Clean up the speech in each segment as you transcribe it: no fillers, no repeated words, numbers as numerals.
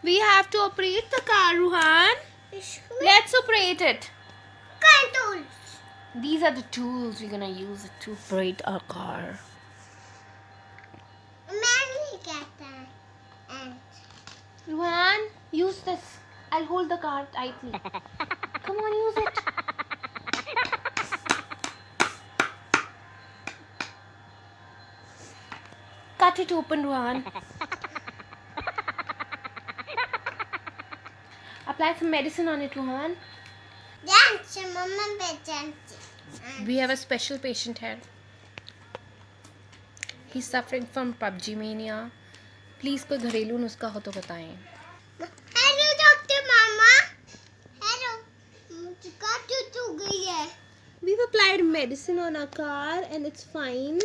We have to operate the car, Ruhan. Let's operate it. Tools. These are the tools we're gonna use to operate our car. Ruhan, use this. I'll hold the car tightly. Come on, use it. Cut it open, Ruhan. Apply some medicine on it, Ruhan. We have a special patient here. He's suffering from PUBG mania. Please कोई घरेलू नुस्खा हो तो बताएं. Hello, Dr. Mama. Hello. We've applied medicine on our car and it's fine.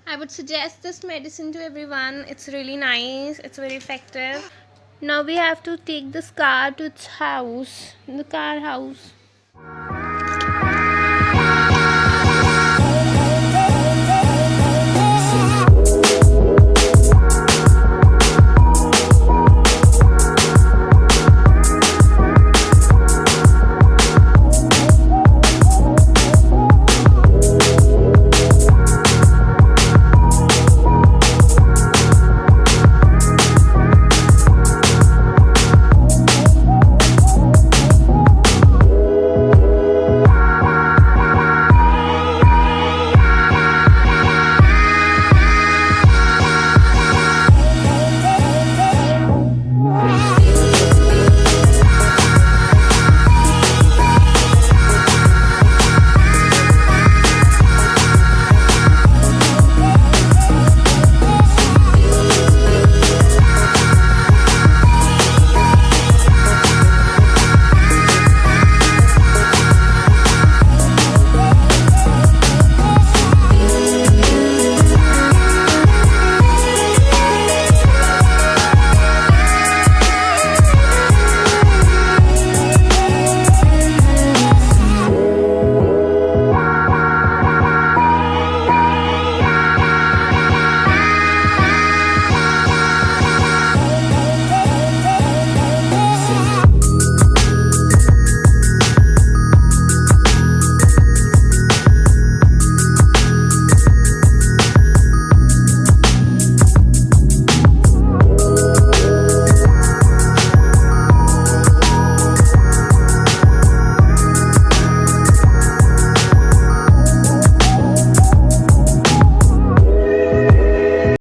I would suggest this medicine to everyone. It's really nice. It's very effective. Now we have to take this car to its house, the car house.